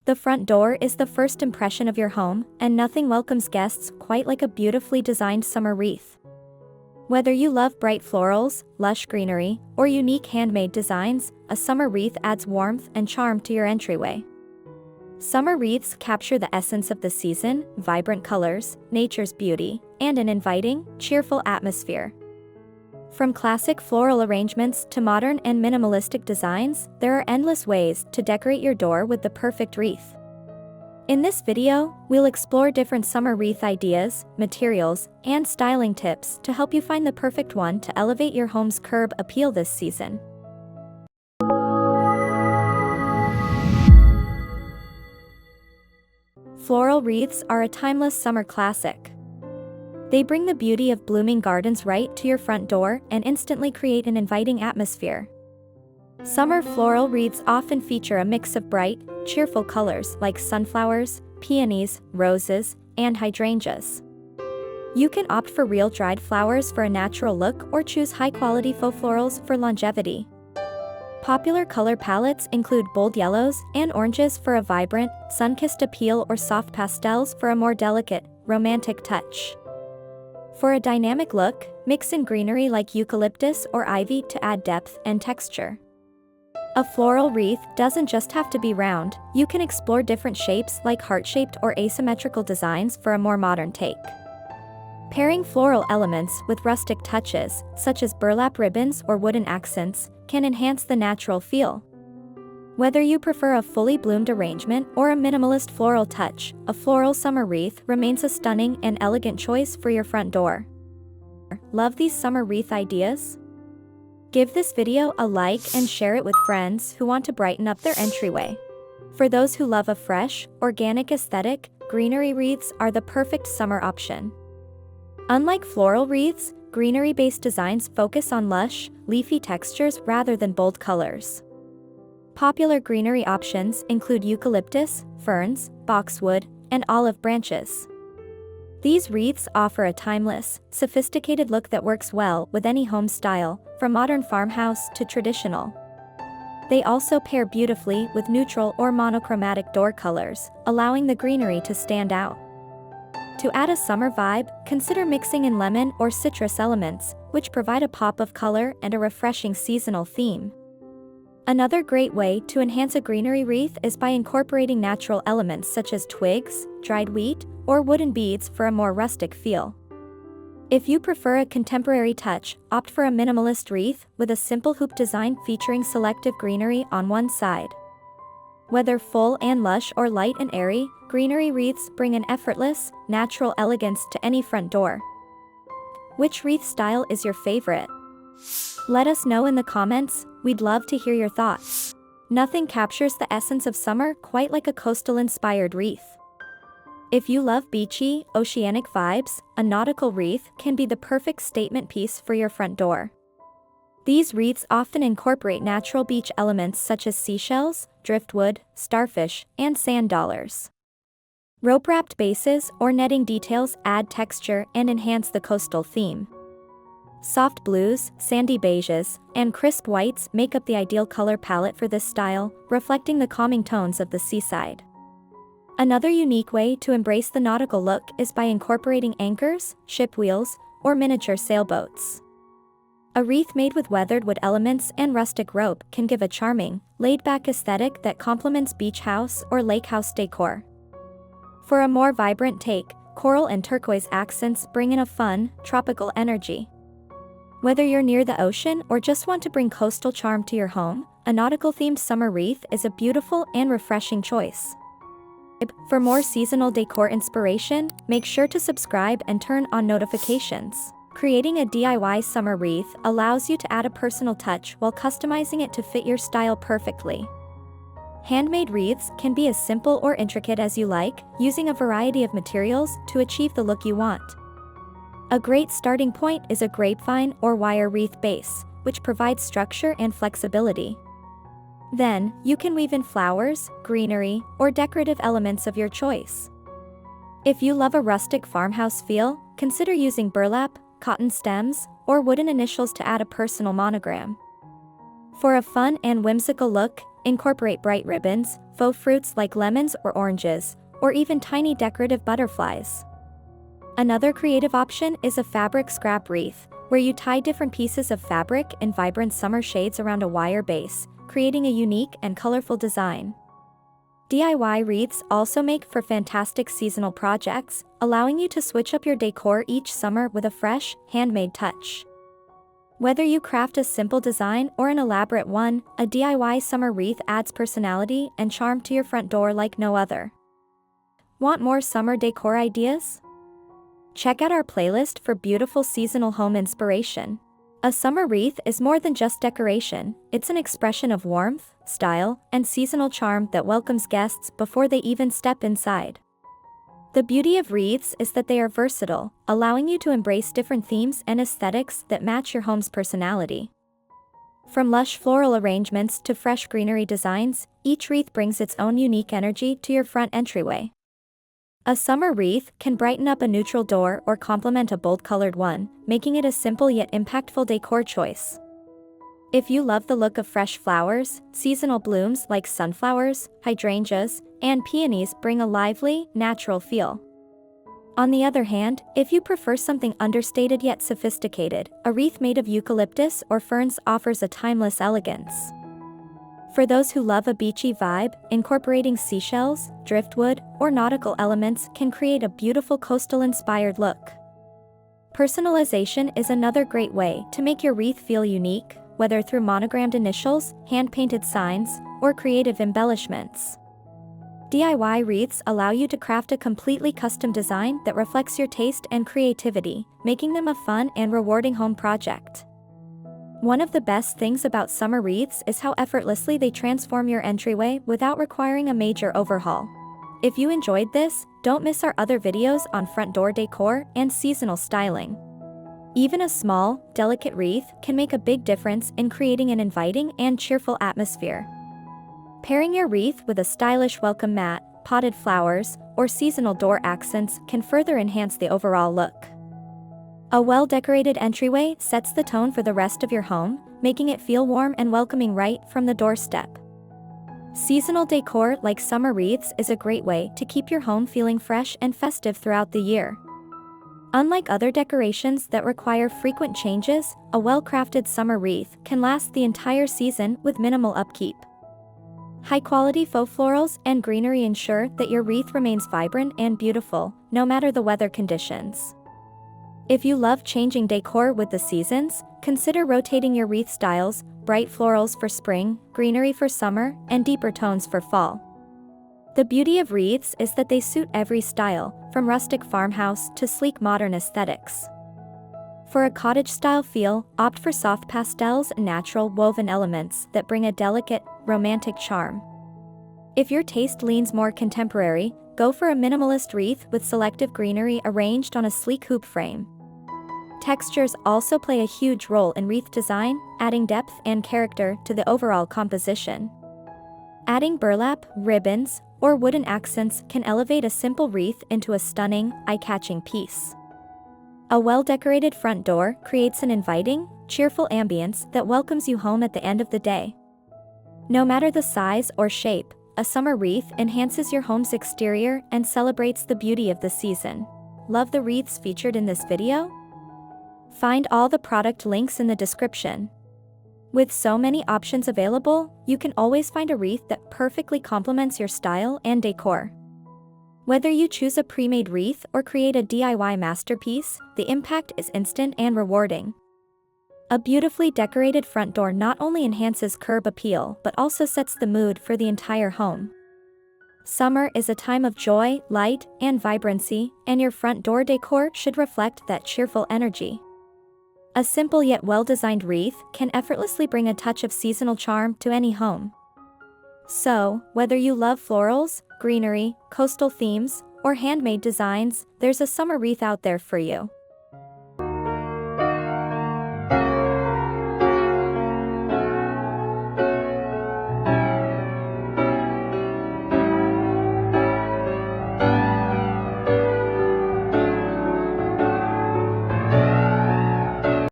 The front door is the first impression of your home, and nothing welcomes guests quite like a beautifully designed summer wreath. Whether you love bright florals, lush greenery, or unique handmade designs, a summer wreath adds warmth and charm to your entryway. Summer wreaths capture the essence of the season, vibrant colors, nature's beauty, and an inviting, cheerful atmosphere. From classic floral arrangements to modern and minimalistic designs, there are endless ways to decorate your door with the perfect wreath. In this video, we'll explore different summer wreath ideas, materials, and styling tips to help you find the perfect one to elevate your home's curb appeal this season. Floral wreaths are a timeless summer classic. They bring the beauty of blooming gardens right to your front door and instantly create an inviting atmosphere. Summer floral wreaths often feature a mix of bright, cheerful colors like sunflowers, peonies, roses, and hydrangeas. You can opt for real dried flowers for a natural look or choose high-quality faux florals for longevity. Popular color palettes include bold yellows and oranges for a vibrant, sun-kissed appeal or soft pastels for a more delicate, romantic touch. For a dynamic look, mix in greenery like eucalyptus or ivy to add depth and texture. A floral wreath doesn't just have to be round, you can explore different shapes like heart-shaped or asymmetrical designs for a more modern take. Pairing floral elements with rustic touches, such as burlap ribbons or wooden accents, can enhance the natural feel. Whether you prefer a fully bloomed arrangement or a minimalist floral touch, a floral summer wreath remains a stunning and elegant choice for your front door. Love these summer wreath ideas? Give this video a like and share it with friends who want to brighten up their entryway. For those who love a fresh, organic aesthetic, greenery wreaths are the perfect summer option. Unlike floral wreaths, greenery-based designs focus on lush, leafy textures rather than bold colors. Popular greenery options include eucalyptus, ferns, boxwood, and olive branches. These wreaths offer a timeless, sophisticated look that works well with any home style, from modern farmhouse to traditional. They also pair beautifully with neutral or monochromatic door colors, allowing the greenery to stand out. To add a summer vibe, consider mixing in lemon or citrus elements, which provide a pop of color and a refreshing seasonal theme. Another great way to enhance a greenery wreath is by incorporating natural elements such as twigs, dried wheat, or wooden beads for a more rustic feel. If you prefer a contemporary touch, opt for a minimalist wreath with a simple hoop design featuring selective greenery on one side. Whether full and lush or light and airy, greenery wreaths bring an effortless, natural elegance to any front door. Which wreath style is your favorite? Let us know in the comments, we'd love to hear your thoughts. Nothing captures the essence of summer quite like a coastal-inspired wreath. If you love beachy, oceanic vibes, a nautical wreath can be the perfect statement piece for your front door. These wreaths often incorporate natural beach elements such as seashells, driftwood, starfish, and sand dollars. Rope-wrapped bases or netting details add texture and enhance the coastal theme. Soft blues, sandy beiges, and crisp whites make up the ideal color palette for this style, reflecting the calming tones of the seaside. Another unique way to embrace the nautical look is by incorporating anchors, ship wheels, or miniature sailboats. A wreath made with weathered wood elements and rustic rope can give a charming, laid-back aesthetic that complements beach house or lake house decor. For a more vibrant take, coral and turquoise accents bring in a fun, tropical energy. Whether you're near the ocean or just want to bring coastal charm to your home, a nautical-themed summer wreath is a beautiful and refreshing choice. For more seasonal decor inspiration, make sure to subscribe and turn on notifications. Creating a DIY summer wreath allows you to add a personal touch while customizing it to fit your style perfectly. Handmade wreaths can be as simple or intricate as you like, using a variety of materials to achieve the look you want. A great starting point is a grapevine or wire wreath base, which provides structure and flexibility. Then, you can weave in flowers, greenery, or decorative elements of your choice. If you love a rustic farmhouse feel, consider using burlap, cotton stems, or wooden initials to add a personal monogram. For a fun and whimsical look, incorporate bright ribbons, faux fruits like lemons or oranges, or even tiny decorative butterflies. Another creative option is a fabric scrap wreath, where you tie different pieces of fabric in vibrant summer shades around a wire base, creating a unique and colorful design. DIY wreaths also make for fantastic seasonal projects, allowing you to switch up your decor each summer with a fresh, handmade touch. Whether you craft a simple design or an elaborate one, a DIY summer wreath adds personality and charm to your front door like no other. Want more summer decor ideas? Check out our playlist for beautiful seasonal home inspiration. A summer wreath is more than just decoration, it's an expression of warmth, style, and seasonal charm that welcomes guests before they even step inside. The beauty of wreaths is that they are versatile, allowing you to embrace different themes and aesthetics that match your home's personality. From lush floral arrangements to fresh greenery designs, each wreath brings its own unique energy to your front entryway. A summer wreath can brighten up a neutral door or complement a bold-colored one, making it a simple yet impactful decor choice. If you love the look of fresh flowers, seasonal blooms like sunflowers, hydrangeas, and peonies bring a lively, natural feel. On the other hand, if you prefer something understated yet sophisticated, a wreath made of eucalyptus or ferns offers a timeless elegance. For those who love a beachy vibe, incorporating seashells, driftwood, or nautical elements can create a beautiful coastal-inspired look. Personalization is another great way to make your wreath feel unique, whether through monogrammed initials, hand-painted signs, or creative embellishments. DIY wreaths allow you to craft a completely custom design that reflects your taste and creativity, making them a fun and rewarding home project. One of the best things about summer wreaths is how effortlessly they transform your entryway without requiring a major overhaul. If you enjoyed this, don't miss our other videos on front door decor and seasonal styling. Even a small, delicate wreath can make a big difference in creating an inviting and cheerful atmosphere. Pairing your wreath with a stylish welcome mat, potted flowers, or seasonal door accents can further enhance the overall look. A well-decorated entryway sets the tone for the rest of your home, making it feel warm and welcoming right from the doorstep. Seasonal decor like summer wreaths is a great way to keep your home feeling fresh and festive throughout the year. Unlike other decorations that require frequent changes, a well-crafted summer wreath can last the entire season with minimal upkeep. High-quality faux florals and greenery ensure that your wreath remains vibrant and beautiful, no matter the weather conditions. If you love changing decor with the seasons, consider rotating your wreath styles, bright florals for spring, greenery for summer, and deeper tones for fall. The beauty of wreaths is that they suit every style, from rustic farmhouse to sleek modern aesthetics. For a cottage-style feel, opt for soft pastels and natural woven elements that bring a delicate, romantic charm. If your taste leans more contemporary, go for a minimalist wreath with selective greenery arranged on a sleek hoop frame. Textures also play a huge role in wreath design, adding depth and character to the overall composition. Adding burlap, ribbons, or wooden accents can elevate a simple wreath into a stunning, eye-catching piece. A well-decorated front door creates an inviting, cheerful ambience that welcomes you home at the end of the day. No matter the size or shape, a summer wreath enhances your home's exterior and celebrates the beauty of the season. Love the wreaths featured in this video? Find all the product links in the description. With so many options available, you can always find a wreath that perfectly complements your style and decor. Whether you choose a pre-made wreath or create a DIY masterpiece, the impact is instant and rewarding. A beautifully decorated front door not only enhances curb appeal but also sets the mood for the entire home. Summer is a time of joy, light, and vibrancy, and your front door decor should reflect that cheerful energy. A simple yet well-designed wreath can effortlessly bring a touch of seasonal charm to any home. So, whether you love florals, greenery, coastal themes, or handmade designs, there's a summer wreath out there for you.